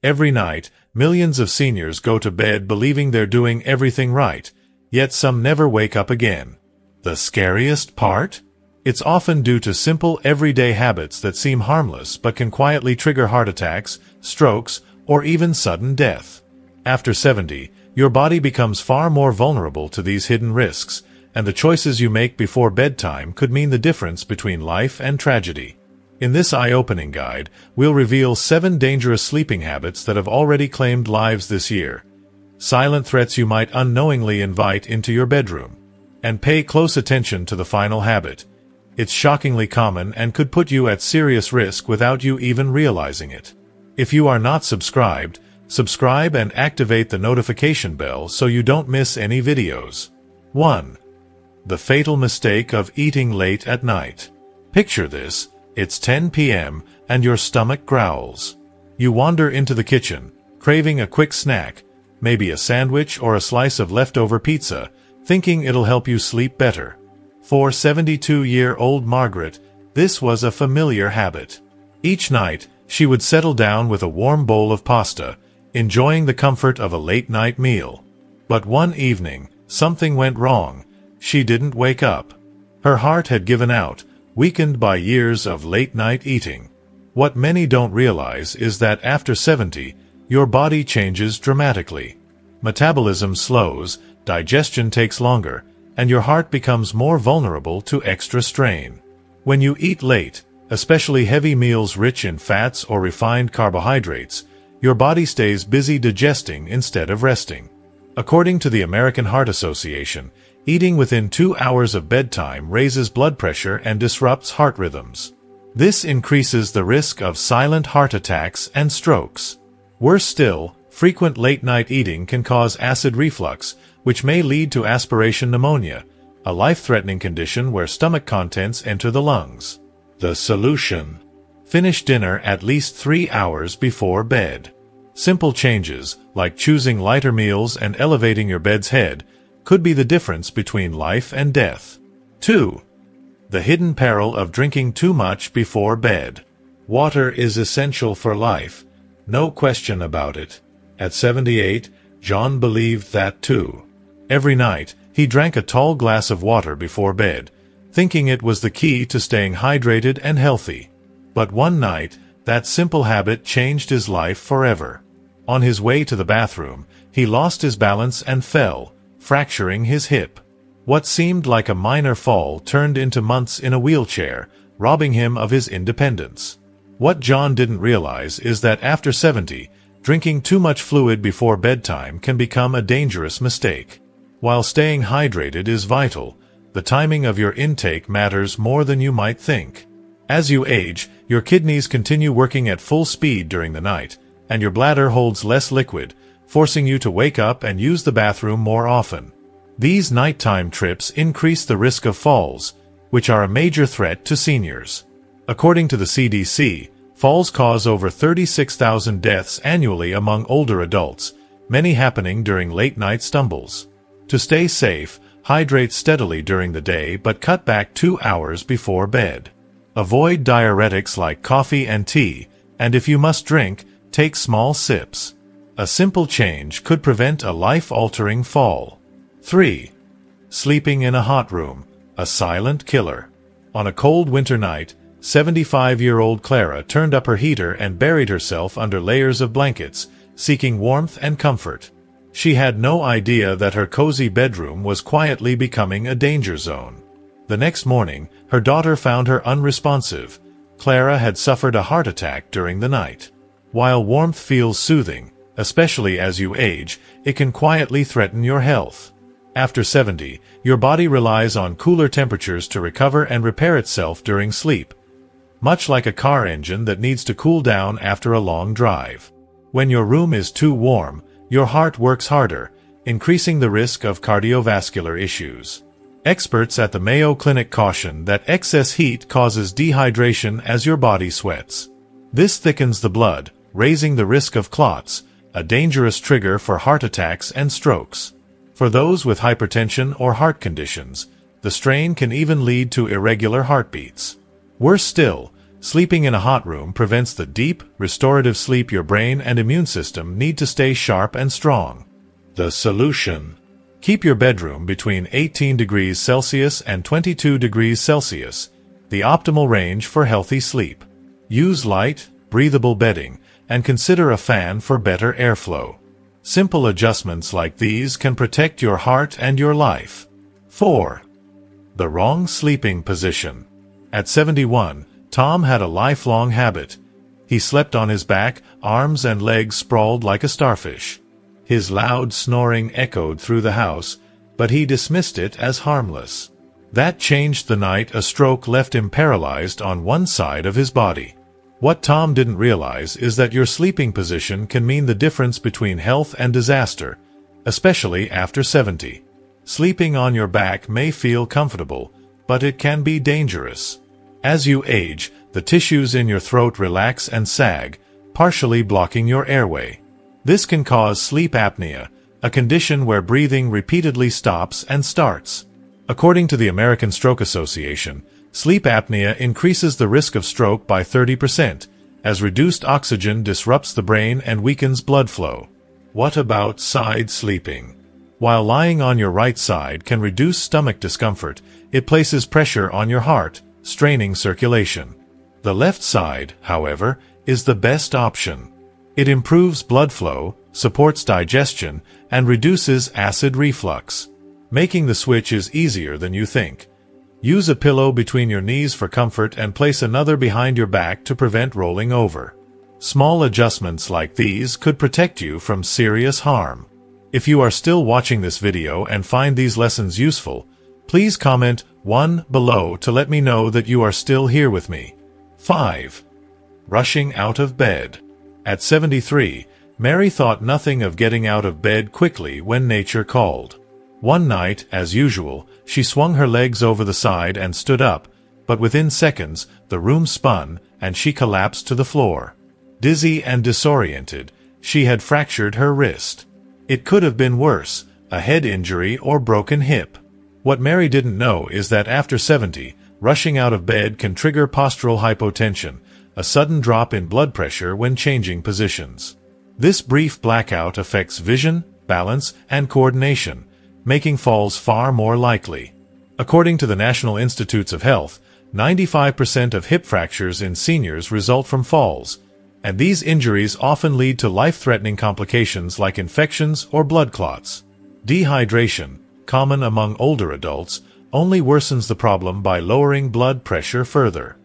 Every night, millions of seniors go to bed believing they're doing everything right, yet some never wake up again. The scariest part? It's often due to simple everyday habits that seem harmless but can quietly trigger heart attacks, strokes, or even sudden death. After 70, your body becomes far more vulnerable to these hidden risks, and the choices you make before bedtime could mean the difference between life and tragedy. In this eye-opening guide, we'll reveal 7 dangerous sleeping habits that have already claimed lives this year. Silent threats you might unknowingly invite into your bedroom. And pay close attention to the final habit. It's shockingly common and could put you at serious risk without you even realizing it. If you are not subscribed, subscribe and activate the notification bell so you don't miss any videos. 1. The fatal mistake of eating late at night. Picture this. It's 10 p.m. and your stomach growls. You wander into the kitchen, craving a quick snack, maybe a sandwich or a slice of leftover pizza, thinking it'll help you sleep better. For 72-year-old Margaret, this was a familiar habit. Each night, she would settle down with a warm bowl of pasta, enjoying the comfort of a late-night meal. But one evening, something went wrong. She didn't wake up. Her heart had given out, weakened by years of late-night eating. What many don't realize is that after 70, your body changes dramatically. Metabolism slows, digestion takes longer, and your heart becomes more vulnerable to extra strain. When you eat late, especially heavy meals rich in fats or refined carbohydrates, your body stays busy digesting instead of resting. According to the American Heart Association, eating within 2 hours of bedtime raises blood pressure and disrupts heart rhythms. This increases the risk of silent heart attacks and strokes. Worse still, frequent late-night eating can cause acid reflux, which may lead to aspiration pneumonia, a life-threatening condition where stomach contents enter the lungs. The solution: finish dinner at least 3 hours before bed. Simple changes, like choosing lighter meals and elevating your bed's head, could be the difference between life and death. 2. The hidden peril of drinking too much before bed. Water is essential for life, no question about it. At 78, John believed that too. Every night, he drank a tall glass of water before bed, thinking it was the key to staying hydrated and healthy. But one night, that simple habit changed his life forever. On his way to the bathroom, he lost his balance and fell, fracturing his hip. What seemed like a minor fall turned into months in a wheelchair, robbing him of his independence. What John didn't realize is that after 70, drinking too much fluid before bedtime can become a dangerous mistake. While staying hydrated is vital, the timing of your intake matters more than you might think. As you age, your kidneys continue working at full speed during the night, and your bladder holds less liquid, forcing you to wake up and use the bathroom more often. These nighttime trips increase the risk of falls, which are a major threat to seniors. According to the CDC, falls cause over 36,000 deaths annually among older adults, many happening during late-night stumbles. To stay safe, hydrate steadily during the day but cut back 2 hours before bed. Avoid diuretics like coffee and tea, and if you must drink, take small sips. A simple change could prevent a life-altering fall. 3. Sleeping in a hot room, a silent killer. On a cold winter night, 75-year-old Clara turned up her heater and buried herself under layers of blankets, seeking warmth and comfort. She had no idea that her cozy bedroom was quietly becoming a danger zone. The next morning, her daughter found her unresponsive. Clara had suffered a heart attack during the night. While warmth feels soothing, especially as you age, it can quietly threaten your health. After 70, your body relies on cooler temperatures to recover and repair itself during sleep, much like a car engine that needs to cool down after a long drive. When your room is too warm, your heart works harder, increasing the risk of cardiovascular issues. Experts at the Mayo Clinic caution that excess heat causes dehydration as your body sweats. This thickens the blood, raising the risk of clots, a dangerous trigger for heart attacks and strokes. For those with hypertension or heart conditions, the strain can even lead to irregular heartbeats. Worse still, Sleeping in a hot room prevents the deep, restorative sleep your brain and immune system need to stay sharp and strong. The solution: keep your bedroom between 18 degrees Celsius and 22 degrees Celsius, the optimal range for healthy sleep. Use light, breathable bedding, and consider a fan for better airflow. Simple adjustments like these can protect your heart and your life. 4. The wrong sleeping position. At 71, Tom had a lifelong habit. He slept on his back, arms and legs sprawled like a starfish. His loud snoring echoed through the house, but he dismissed it as harmless. That changed the night a stroke left him paralyzed on one side of his body. What Tom didn't realize is that your sleeping position can mean the difference between health and disaster, especially after 70. Sleeping on your back may feel comfortable, but it can be dangerous. As you age, the tissues in your throat relax and sag, partially blocking your airway. This can cause sleep apnea, a condition where breathing repeatedly stops and starts. According to the American Stroke Association, sleep apnea increases the risk of stroke by 30%, as reduced oxygen disrupts the brain and weakens blood flow. What about side sleeping? While lying on your right side can reduce stomach discomfort, it places pressure on your heart, straining circulation. The left side, however, is the best option. It improves blood flow, supports digestion, and reduces acid reflux. Making the switch is easier than you think. Use a pillow between your knees for comfort and place another behind your back to prevent rolling over. Small adjustments like these could protect you from serious harm. If you are still watching this video and find these lessons useful, please comment 1 below to let me know that you are still here with me. 5. Rushing out of bed. At 73, Mary thought nothing of getting out of bed quickly when nature called. One night, as usual, she swung her legs over the side and stood up, but within seconds, the room spun, and she collapsed to the floor. Dizzy and disoriented, she had fractured her wrist. It could have been worse, a head injury or broken hip. What Mary didn't know is that after 70, rushing out of bed can trigger postural hypotension, a sudden drop in blood pressure when changing positions. This brief blackout affects vision, balance, and coordination, making falls far more likely. According to the National Institutes of Health, 95% of hip fractures in seniors result from falls, and these injuries often lead to life-threatening complications like infections or blood clots. Dehydration, common among older adults, only worsens the problem by lowering blood pressure further.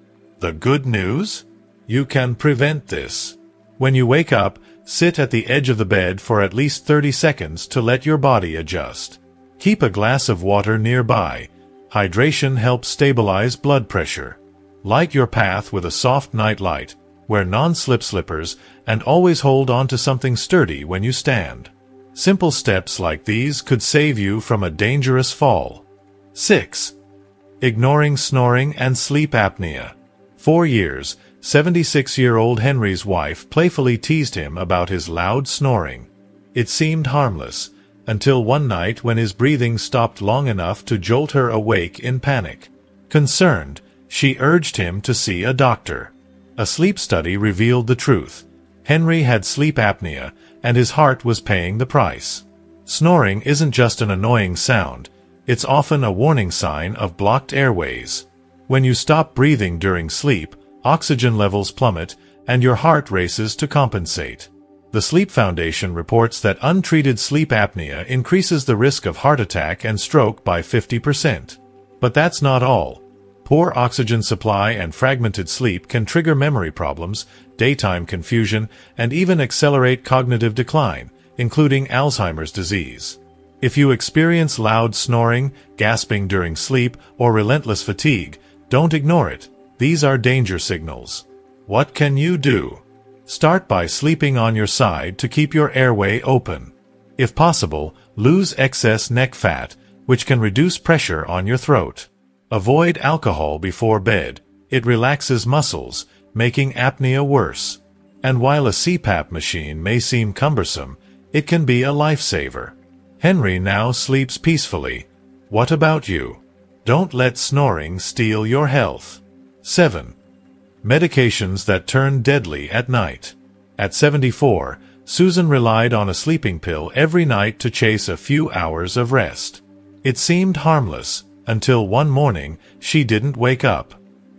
The good news? You can prevent this. When you wake up, sit at the edge of the bed for at least 30 seconds to let your body adjust. Keep a glass of water nearby. Hydration helps stabilize blood pressure. Light your path with a soft night light, wear non-slip slippers, and always hold on to something sturdy when you stand. Simple steps like these could save you from a dangerous fall. 6. Ignoring snoring and sleep apnea. 4 years, 76-year-old Henry's wife playfully teased him about his loud snoring. It seemed harmless, until one night when his breathing stopped long enough to jolt her awake in panic. Concerned, she urged him to see a doctor. A sleep study revealed the truth. Henry had sleep apnea, and his heart was paying the price. Snoring isn't just an annoying sound, it's often a warning sign of blocked airways. When you stop breathing during sleep, oxygen levels plummet, and your heart races to compensate. The Sleep Foundation reports that untreated sleep apnea increases the risk of heart attack and stroke by 50%. But that's not all. Poor oxygen supply and fragmented sleep can trigger memory problems, daytime confusion, and even accelerate cognitive decline, including Alzheimer's disease. If you experience loud snoring, gasping during sleep, or relentless fatigue, don't ignore it. These are danger signals. What can you do? Start by sleeping on your side to keep your airway open. If possible, lose excess neck fat, which can reduce pressure on your throat. Avoid alcohol before bed. It relaxes muscles, making apnea worse. And while a CPAP machine may seem cumbersome, it can be a lifesaver. Henry now sleeps peacefully. What about you? Don't let snoring steal your health. 7. Medications that turn deadly at night. At 74, Susan relied on a sleeping pill every night to chase a few hours of rest. It seemed harmless, until one morning she didn't wake up.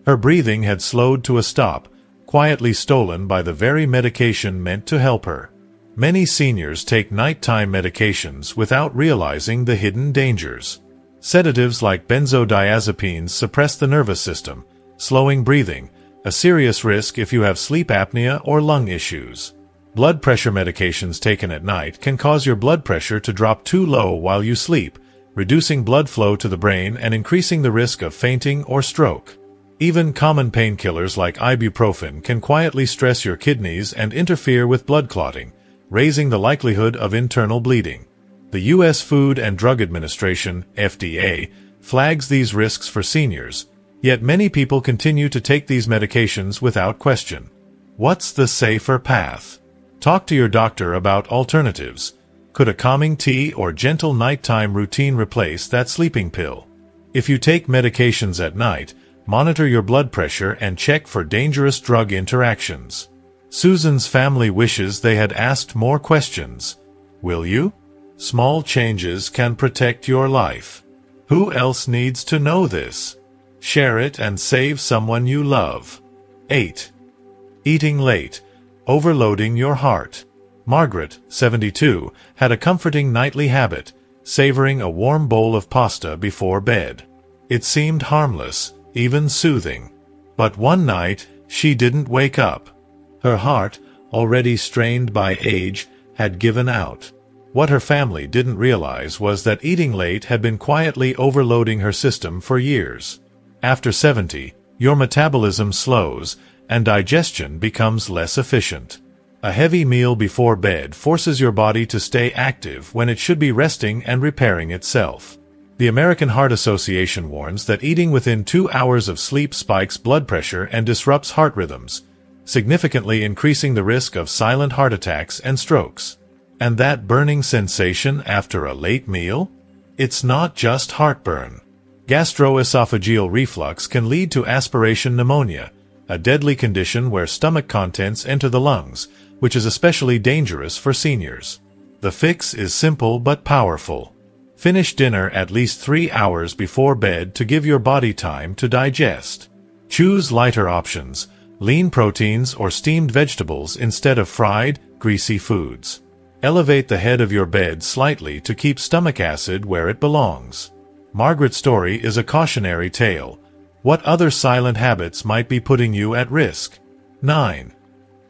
Her breathing had slowed to a stop, quietly stolen by the very medication meant to help her. Many seniors take nighttime medications without realizing the hidden dangers. Sedatives like benzodiazepines suppress the nervous system, slowing breathing, a serious risk if you have sleep apnea or lung issues. Blood pressure medications taken at night can cause your blood pressure to drop too low while you sleep, reducing blood flow to the brain and increasing the risk of fainting or stroke. Even common painkillers like ibuprofen can quietly stress your kidneys and interfere with blood clotting, raising the likelihood of internal bleeding. The U.S. Food and Drug Administration, FDA, flags these risks for seniors, yet many people continue to take these medications without question. What's the safer path? Talk to your doctor about alternatives. Could a calming tea or gentle nighttime routine replace that sleeping pill? If you take medications at night, monitor your blood pressure and check for dangerous drug interactions. Susan's family wishes they had asked more questions. Will you? Small changes can protect your life. Who else needs to know this? Share it and save someone you love. 8. Eating late. Overloading your heart. Margaret, 72, had a comforting nightly habit, savoring a warm bowl of pasta before bed. It seemed harmless, even soothing. But one night, she didn't wake up. Her heart, already strained by age, had given out. What her family didn't realize was that eating late had been quietly overloading her system for years. After 70, your metabolism slows, and digestion becomes less efficient. A heavy meal before bed forces your body to stay active when it should be resting and repairing itself. The American Heart Association warns that eating within 2 hours of sleep spikes blood pressure and disrupts heart rhythms, significantly increasing the risk of silent heart attacks and strokes. And that burning sensation after a late meal? It's not just heartburn. Gastroesophageal reflux can lead to aspiration pneumonia, a deadly condition where stomach contents enter the lungs, which is especially dangerous for seniors. The fix is simple but powerful. Finish dinner at least 3 hours before bed to give your body time to digest. Choose lighter options, lean proteins or steamed vegetables instead of fried, greasy foods. Elevate the head of your bed slightly to keep stomach acid where it belongs. Margaret's story is a cautionary tale. What other silent habits might be putting you at risk? 9.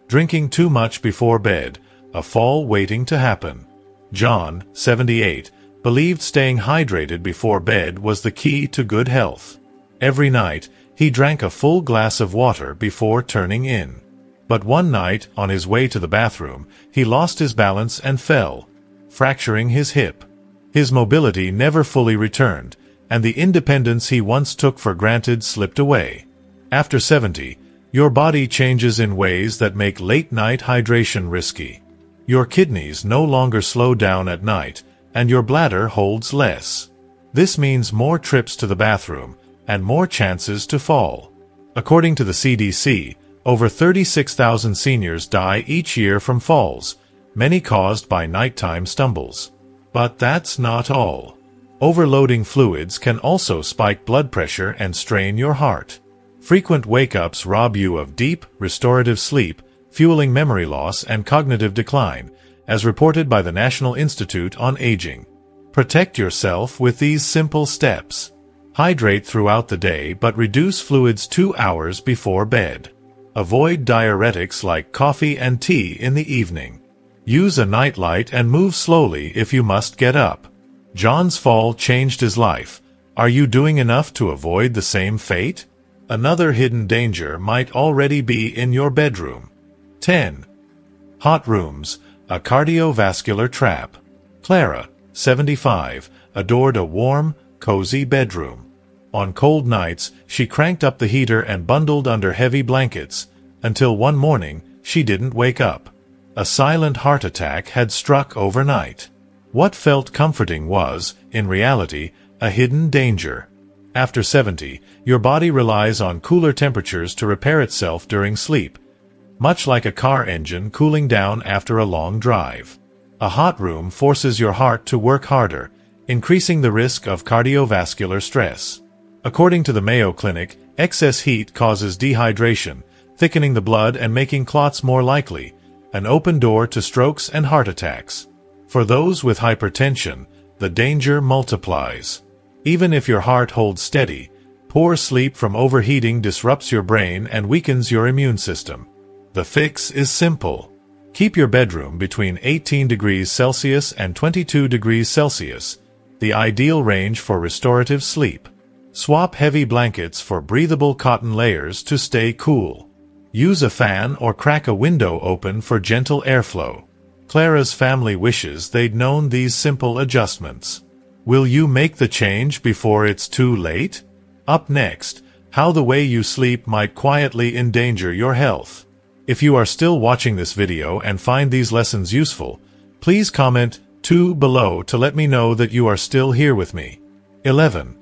Drinking too much before bed, a fall waiting to happen. John, 78, believed staying hydrated before bed was the key to good health. Every night, he drank a full glass of water before turning in. But one night, on his way to the bathroom, he lost his balance and fell, fracturing his hip. His mobility never fully returned, and the independence he once took for granted slipped away. After 70, your body changes in ways that make late-night hydration risky. Your kidneys no longer slow down at night, and your bladder holds less. This means more trips to the bathroom, and more chances to fall. According to the CDC, over 36,000 seniors die each year from falls, many caused by nighttime stumbles. But that's not all. Overloading fluids can also spike blood pressure and strain your heart. Frequent wake-ups rob you of deep, restorative sleep, fueling memory loss and cognitive decline, as reported by the National Institute on Aging. Protect yourself with these simple steps. Hydrate throughout the day but reduce fluids 2 hours before bed. Avoid diuretics like coffee and tea in the evening. Use a nightlight and move slowly if you must get up. John's fall changed his life. Are you doing enough to avoid the same fate? Another hidden danger might already be in your bedroom. 10. Hot rooms, a cardiovascular trap. Clara, 75, adored a warm, cozy bedroom. On cold nights, she cranked up the heater and bundled under heavy blankets, until one morning, she didn't wake up. A silent heart attack had struck overnight. What felt comforting was, in reality, a hidden danger. After 70, your body relies on cooler temperatures to repair itself during sleep, much like a car engine cooling down after a long drive. A hot room forces your heart to work harder, increasing the risk of cardiovascular stress. According to the Mayo Clinic, excess heat causes dehydration, thickening the blood and making clots more likely, an open door to strokes and heart attacks. For those with hypertension, the danger multiplies. Even if your heart holds steady, poor sleep from overheating disrupts your brain and weakens your immune system. The fix is simple. Keep your bedroom between 18 degrees Celsius and 22 degrees Celsius, the ideal range for restorative sleep. Swap heavy blankets for breathable cotton layers to stay cool. Use a fan or crack a window open for gentle airflow. Clara's family wishes they'd known these simple adjustments. Will you make the change before it's too late? Up next, how the way you sleep might quietly endanger your health. If you are still watching this video and find these lessons useful, please comment 2 below to let me know that you are still here with me. 11.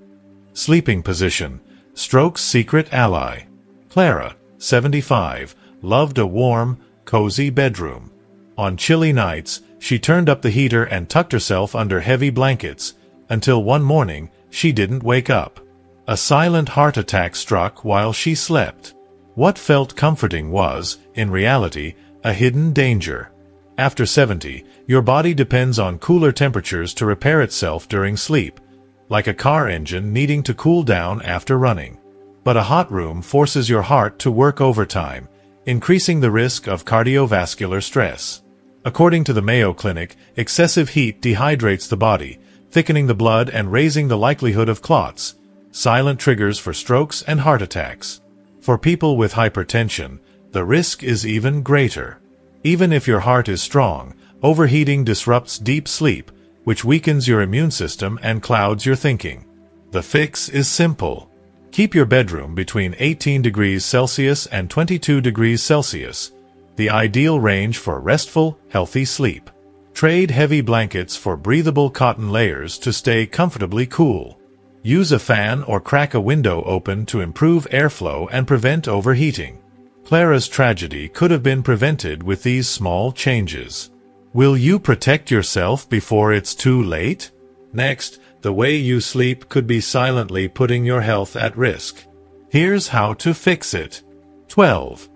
Sleeping position, stroke's secret ally. Clara, 75, loved a warm, cozy bedroom. On chilly nights, she turned up the heater and tucked herself under heavy blankets, until one morning, she didn't wake up. A silent heart attack struck while she slept. What felt comforting was, in reality, a hidden danger. After 70, your body depends on cooler temperatures to repair itself during sleep, like a car engine needing to cool down after running. But a hot room forces your heart to work overtime, increasing the risk of cardiovascular stress. According to the Mayo Clinic, excessive heat dehydrates the body, thickening the blood and raising the likelihood of clots, silent triggers for strokes and heart attacks. For people with hypertension, the risk is even greater. Even if your heart is strong, overheating disrupts deep sleep, which weakens your immune system and clouds your thinking. The fix is simple. Keep your bedroom between 18 degrees Celsius and 22 degrees Celsius, the ideal range for restful, healthy sleep. Trade heavy blankets for breathable cotton layers to stay comfortably cool. Use a fan or crack a window open to improve airflow and prevent overheating. Clara's tragedy could have been prevented with these small changes. Will you protect yourself before it's too late? Next, the way you sleep could be silently putting your health at risk. Here's how to fix it. 12.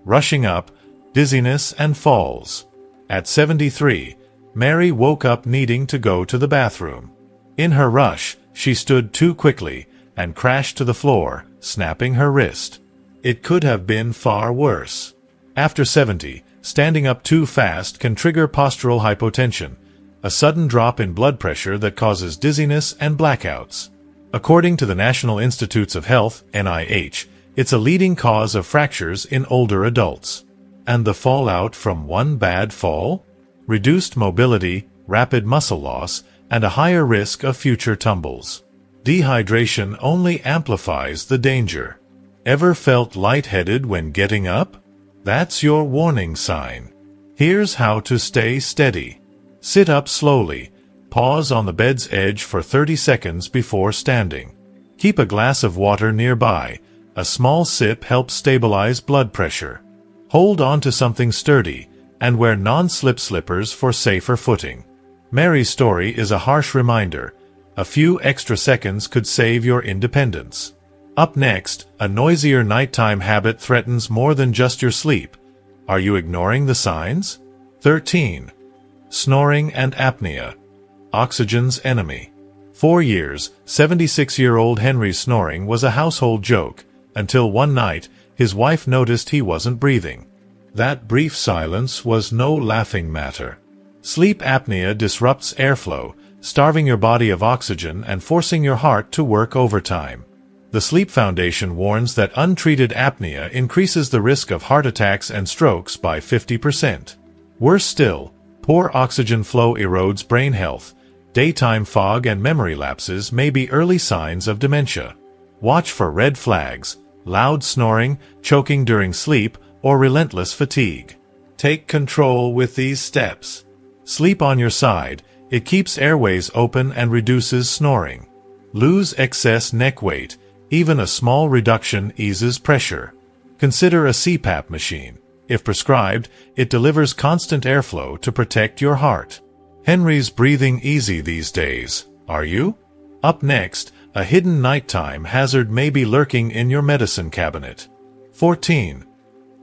Rushing up, dizziness and falls. At 73, Mary woke up needing to go to the bathroom. In her rush, she stood too quickly and crashed to the floor, snapping her wrist. It could have been far worse. After 70, standing up too fast can trigger postural hypotension, a sudden drop in blood pressure that causes dizziness and blackouts. According to the National Institutes of Health, NIH, it's a leading cause of fractures in older adults. And the fallout from one bad fall? Reduced mobility, rapid muscle loss, and a higher risk of future tumbles. Dehydration only amplifies the danger. Ever felt lightheaded when getting up? That's your warning sign. Here's how to stay steady. Sit up slowly. Pause on the bed's edge for 30 seconds before standing. Keep a glass of water nearby. A small sip helps stabilize blood pressure. Hold on to something sturdy, and wear non-slip slippers for safer footing. Mary's story is a harsh reminder. A few extra seconds could save your independence. Up next, a noisier nighttime habit threatens more than just your sleep. Are you ignoring the signs? 13. Snoring and apnea. Oxygen's enemy. 4 years, 76-year-old Henry's snoring was a household joke, until one night, his wife noticed he wasn't breathing. That brief silence was no laughing matter. Sleep apnea disrupts airflow, starving your body of oxygen and forcing your heart to work overtime. The Sleep Foundation warns that untreated apnea increases the risk of heart attacks and strokes by 50%. Worse still, poor oxygen flow erodes brain health. Daytime fog and memory lapses may be early signs of dementia. Watch for red flags: loud snoring, choking during sleep, or relentless fatigue. Take control with these steps. Sleep on your side. It keeps airways open and reduces snoring. Lose excess neck weight. Even a small reduction eases pressure. Consider a CPAP machine. If prescribed, it delivers constant airflow to protect your heart. Henry's breathing easy these days. Are you? Up next, a hidden nighttime hazard may be lurking in your medicine cabinet. 14.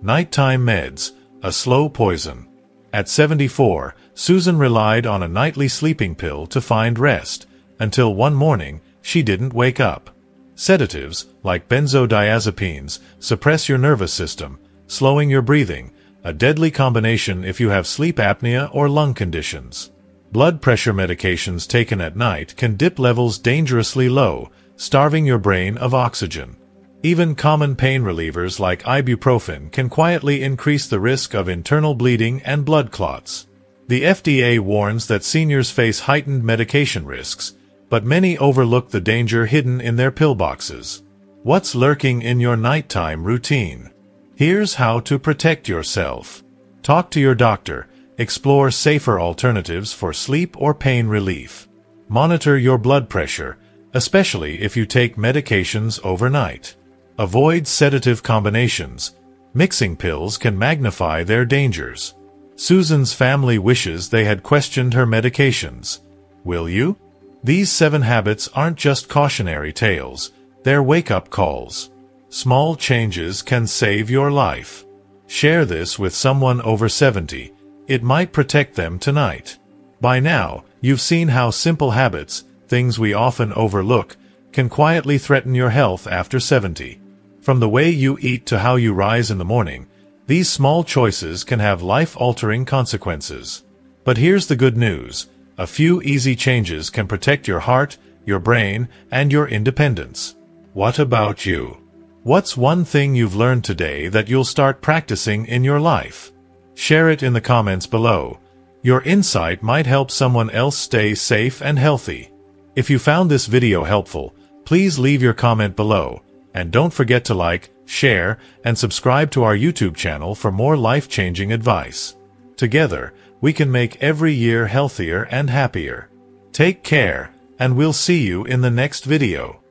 Nighttime meds, a slow poison. At 74, Susan relied on a nightly sleeping pill to find rest, until one morning she didn't wake up. Sedatives, like benzodiazepines, suppress your nervous system, slowing your breathing, a deadly combination if you have sleep apnea or lung conditions. Blood pressure medications taken at night can dip levels dangerously low, starving your brain of oxygen. Even common pain relievers like ibuprofen can quietly increase the risk of internal bleeding and blood clots. The FDA warns that seniors face heightened medication risks, but many overlook the danger hidden in their pillboxes. What's lurking in your nighttime routine? Here's how to protect yourself. Talk to your doctor. Explore safer alternatives for sleep or pain relief. Monitor your blood pressure, especially if you take medications overnight. Avoid sedative combinations. Mixing pills can magnify their dangers. Susan's family wishes they had questioned her medications. Will you? These 7 habits aren't just cautionary tales, they're wake-up calls. Small changes can save your life. Share this with someone over 70. It might protect them tonight. By now, you've seen how simple habits, things we often overlook, can quietly threaten your health after 70. From the way you eat to how you rise in the morning, these small choices can have life-altering consequences. But here's the good news. A few easy changes can protect your heart, your brain, and your independence. What about you? What's one thing you've learned today that you'll start practicing in your life? Share it in the comments below. Your insight might help someone else stay safe and healthy. If you found this video helpful, please leave your comment below, and don't forget to like, share, and subscribe to our YouTube channel for more life-changing advice. Together, we can make every year healthier and happier. Take care, and we'll see you in the next video.